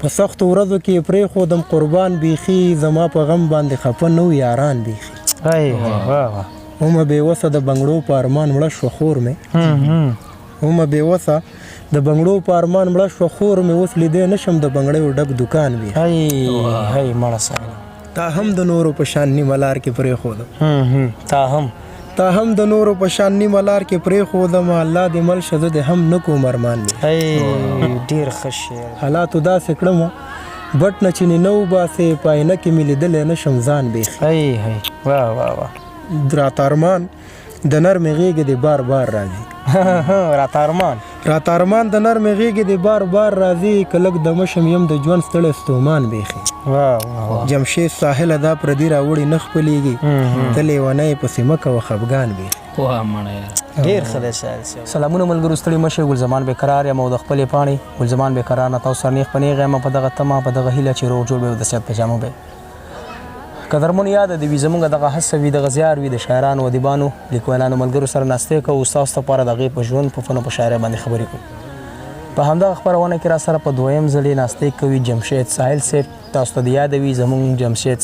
په سختو ورځو کې پرېښودم قربان بیخي زما په غم باندې خفه نه و یاران بیخي ومه بېوسه د بنګړو په ارمان مړه شوه خور مې ومه بېوسه د بنګړو په ارمان مړه شوه خور مې اوس لیدی نه شم د بنګړیو ډک دوکان بیخي تا هم د نورو په شان نیمه لار کې پرېښودم تا هم د نورو په شان نیمه لار کې پرېښودم الله دې مل شه زه دې هم نه کوم ارمان مې ډېر ښه شعر حالاتو داسې کړمه بټ نه چې نه وباسې په آینه کې مې لیدلی نه شم ځان بیخي راته ارمان د نرمې غېږې دې بار بار راځي راته ارمان د نرمې غېږې دې بار بار راځي که لږ دمه شم یم د ژوند ستړی ستومان بیخي جمشید ساحله دا پردي راوړي نه خپلېږي ته لیونی پسې مه کوه خفګان بیخي ډېر ښه دی شاعر صاحب. سلامونه ملګرو ستړي مه شئ ګلزمان بېقرار یم او د خپلې پاڼې ګلزمان بېقرار نه تاسو سره نیغ په نیغ یم په دغه تمه په دغه هیله چې روغ جوړ به او د صحت په جامو به قدرمنو یاده دې وي زموږ دغه هڅه وي دغه زیار وي د شاعرانو ادیبانو لیکوالانو ملګرو سره ناستې کوو ستاسو لپاره د هغې په ژوند په فن او په شاعرۍ باندې خبرې کوو په همدغه خپرونه کې را سره په دویم ځل یې ناستې کوي جمشید ساحل صاحب تاسو ته د یاده وي زموږ جمشید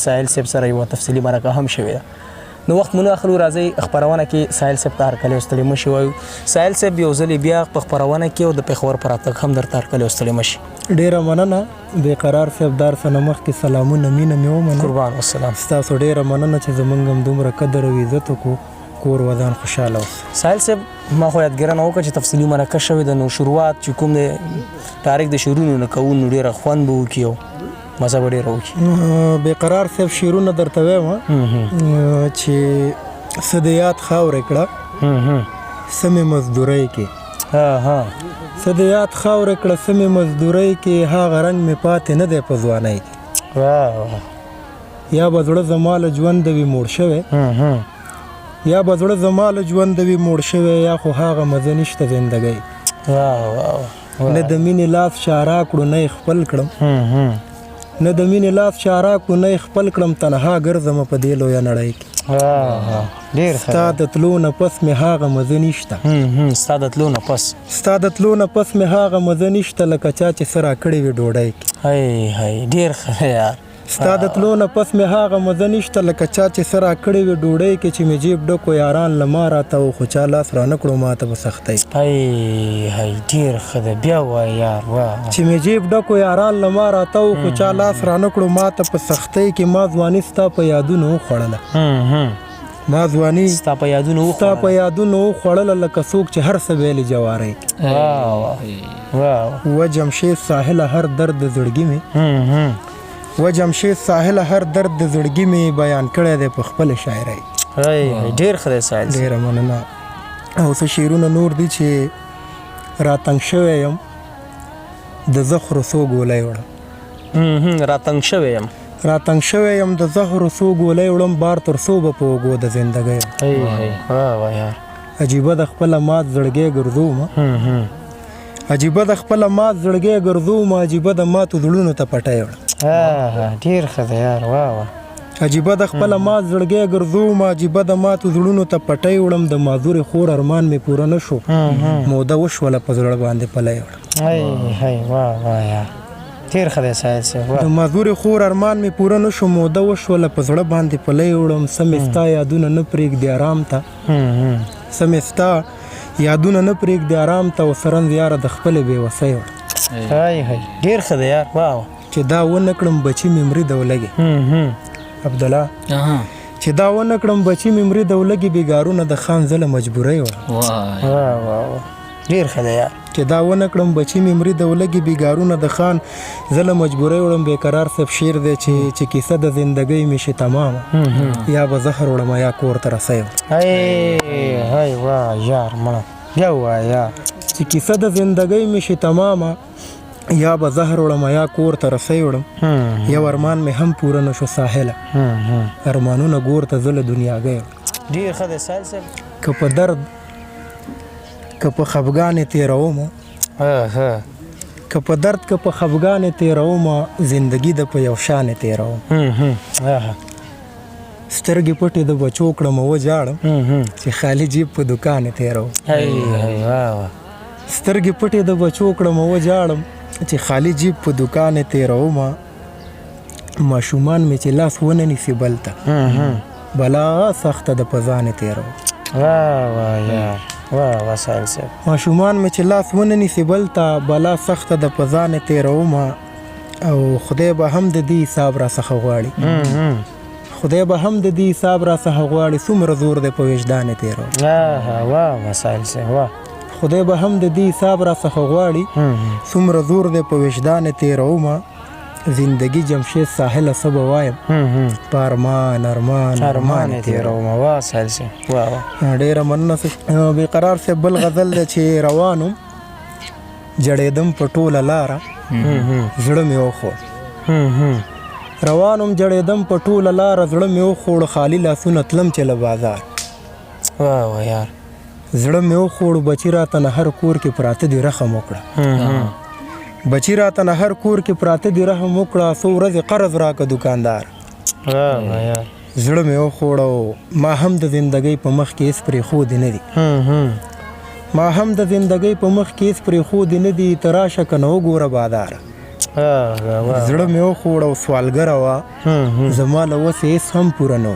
ساحل صاحب سره یوه تفصیلي مرکه هم شوې ده نو وخت مو نه اخلو راځئ خپرونه کې ساحل صاحب ته هرکلی او ستړي مه شي وایو ساحل صاحب یو ځل بیا په خپرونه کې او د پېښور په راتګ هم درته هرکلی او ستړي مه شي ډېره مننه بېقرار صاحب دار څه نه مخکې سلامونه مینه مې ومنه قربان والسلام ستاسو ډېره مننه چې زموږ هم دومره قدر او عزت وکړو کور ودان خوشحاله اوسه ساحل صاحب ما خو یادګیرنه وکړه چې تفصیلي مرکه شوې ده نو شروعات چې کوم دی تاریخ د شعرونو نه کوو نو ډېره خوند به وکړي او مزه به ډېره وکړي بېقرار صاحب شعرونه درته وایم چې څه د یاد خاورې کړه څه مې مزدورۍ کې څه د یاد خاورې کړه څه مې مزدورۍ کې هغه رنګ مې پاتې نه دی په ځوانۍ کې یا به زړه زما له ژونده وي موړ شوی یا به زړه زما له ژونده وي موړ شوی یا خو هغه مزه نشته زندګۍ نه د مینې لاس چاره کړو نه یې خپل کړم نه د مینې لاس چاره کړو نه یې خپل کړم تنها ګرځم په دې لویه نړۍ کې ستا د تلو نه پس مې هغه مزه نشته ستا د تلو نه پس ستا د تلو نه پس مې هغه مزه نشته لکه چا چې څه راکړې وي ډوډۍ کې ډېر ښه یار ستا د تلو نه پس مې هغه مزه نشته لکه چا چې څه راکړې وي ډوډۍ کې چې مې جیب ډکو یاران له ما راته و خو چا لاس رانه کړو ما ته په سختۍ ډېر ښه دی بیا وایه یار چې مې جیب ډکو یاران له ما راته و خو چا لاس رانه کړو ما ته په سختۍ کې ما ځواني ستا په یادونو وخوړله ما ځواني ستا په یادونو وخوړله لکه څوک چې هر څه ویلې جوارۍ و جمشید ساحله هر درد د زړګي مې و جمشید ساحله هر درد د زړګي مې بیان کړی دی په خپله شاعرۍ ډېر ښه دی ساحل ډېره مننه او څه شعرونه نور دي چې راتنګ شوی یم د زخرو څو ګولۍ وړم راتنګ شوی یم د زهرو څو ګولۍ وړم بار تر څو به په اوږو د زندګۍ عجیبه د خپله مات زړګی ګرځومه عجیبه د خپله مات زړګی ګرځومه عجیبه د ماتو زړونو ته پټی وړم ډېر ښه دی یار عجیبه د خپله مات زړګی ګرځومه عجیبه د ماتو زړونو ته پټی وړم د معذورې خور ارمان مې پوره نه شو موده وشوله په زړه باندې پلی وړم ډېر ښه دی ساحل صاحب د معذورې خور ارمان مې پوره نه شو موده وشوله په زړه باندې پلی وړم څه مې ستا یادونه نه پرېږدي آرام ته څه مې ستا یادونه نه پرېږدي آرام ته او سرنځ یاره د خپلې بېوسۍ وړم ډېر ښه دی یار چې دا ونه کړم بچي مې مري د ولګې عبدالله چې دا ونه کړم بچي مې مري د ولګې بېګارونه د خان زه له مجبورۍ وړم ډېر ښه دی یار چې دا ونه کړم بچي مې مري د ولګې بېګارونه د خان زه له مجبورۍ وړم بېقرار صاحب شعر دی چې کیسه د زندګۍ مې شي تمامه یا به زهر وړم یا کور ته رسۍ وړم یار مړه بیا ووایه چې کیسه د زندګۍ مې شي تمامه یا به زهر وړم یا کور ته رسۍ وړم یو ارمان مې هم پوره نه شو ساحله ارمانونه ګور ته زه له دنیاګۍ وړم ډېر ښه دی ساحل صاحب که په درد که په خفګانې تېرومه که په درد که په خفګانې تېرومه زندګي د په یو شانې تېروم سترګې پټې د بچو کړم وجاړم چې خالي جیب په دوکانې تېروم سترګې پټې د بچو کړم وجاړم چې خالی جیب په دکان تیرومه ماشومان مې چې لاس ونه نیسي بل ته بلا سخته د پزانې تیرو واه یار واه سایل صاحب ماشومان مې چې لاس ونه نیسي بل ته بلا سخته د پزانې تیرومه او خدای به هم د دې حساب را څخه غواړي خدای به هم د دې حساب را څخه غواړي څومره زور دی په وجدان تیرو واه سایل صاحب واه خدای به هم د دې حساب را څخه غواړي څومره زور دی په وجدان تیرومه زندگی جمشید ساحل سبا وایم پارمان ارمان تیرومه واه سایل صاحب واه ډیره مننه بیقرار سے بل غزل دی چې روانم جړېدم په ټوله لاره زړه مې وخوړ روانم جړېدم په ټوله لاره زړه مې وخوړ خالي لاسونه تلم چې له بازار واه یار زړه مې وخوړ بچي راته نه هر کور کې پراته دي رحم وکړه بچی راته نه هر کور کې پراته دي رحم وکړه څو ورځې قرض راکړه دکاندار زړه مې وخوړو ما هم د زندګۍ په مخ کې هېڅ پرېښودې نه دي ما هم د زندګۍ په مخ کې هېڅ پرېښودې نه دي ته راشه که نه وګوره باداره زړه مې وخوړو سوالګره وه زما له وسې هېڅ هم پوره نه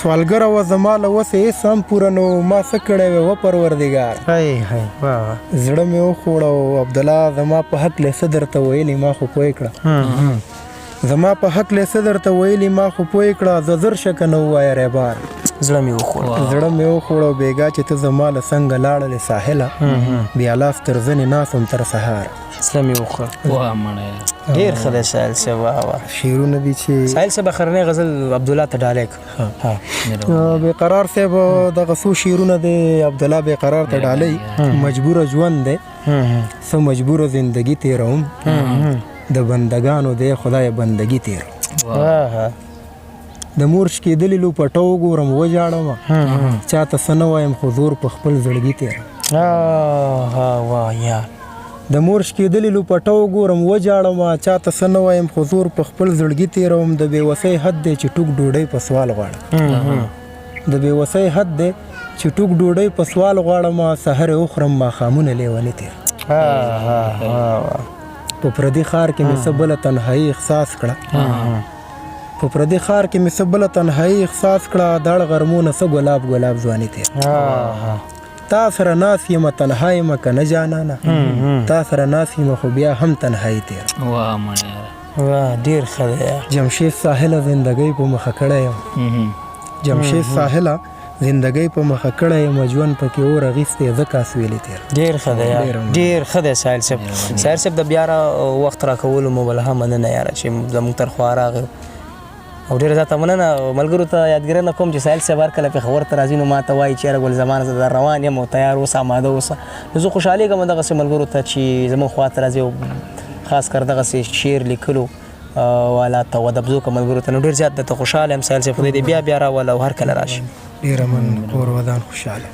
سوالګره وه زما له وسې هېڅ هم پوره نه ما څه کړی وی و پروردګار زړه مې وخوړو عبدالله زما په حق له څه درته ویلي ما خو پوه کړه زما په حق له څه درته ویلي ما خو پوه کړه زه زر شه که نه ووایه ریبار زړه مې وخوړو بېګا چې ته زما له څنګه لاړلې ساحله بیا لاس تر زنې ناستم تر سهار زړه مې وخوړ ډېر ښه دی سایل صاحب واه شعرونه دي چې سایل صاحب اخرنی غزل عبدالله ته ډالۍ بیقرار صاحب دغه څو شعرونه دی عبدالله بیقرار ته ډالۍ مجبوره ژوند دی څه مجبوره زندگی تیروم د بندګانو دی خدای بندگی تیر د مورچ کېدلې لو پټو ګورم وجاړم چاته څه نه وایم خو زور په خپل زړګي تیر واه یار د مورچ کېدلې لو پټو ګورم وجاړم چاته څه نه وایم خو زور په خپل زړګي تیروم د بېوسۍ حد دی چې ټوک ډوډۍ په سوال غواړم د بېوسۍ حد دی چې ټوک ډوډۍ په سوال غواړم سحر وخورم ماښامونه لیونې تیر په پردي ښار کې مې څه بله تنهایي احساس کړه په پردي ښار کې مې څه بله تنهایي احساس کړه داړه غرمونه څه ګلاب ځواني تیر تا سره ناست یم تنها یم که نه جانانه تا سره ناست یم خو بیا هم تنهایي تیر واه ډېر ښه دی جمشید ساحله زندګۍ په مخه کړی یم جمشید ساحله زندګۍ په مخه کړی یم ژوند پکې اور اخیستی ځکه اسویلې تیر ډېر ښه دی ډېر ښه دی سایل صاحب د بیا وخت راکولو مو بله هم مننه یاره چې زموږ تر خوا راغی او ډېره زیاته مننه ملګرو ته یادګرنه کوم چې سایل صاحب هر کله پېښور ته راځي نو ما ته وایي چې یاره ګل زمان زه در روان یم او تیار اوسه اماده اوسه نو زه خوشحالېږم دغسې ملګرو ته چې زموږ خوا ته راځي او خاص کر دغسې شعر لیکلو والا ته ودبزو که ملګرو ته نو ډېر زیات درته خوشحاله یم سایل صاحب خدای دې بیا راوله او هر کله راشي ډېره مننه کور ودان خوشحاله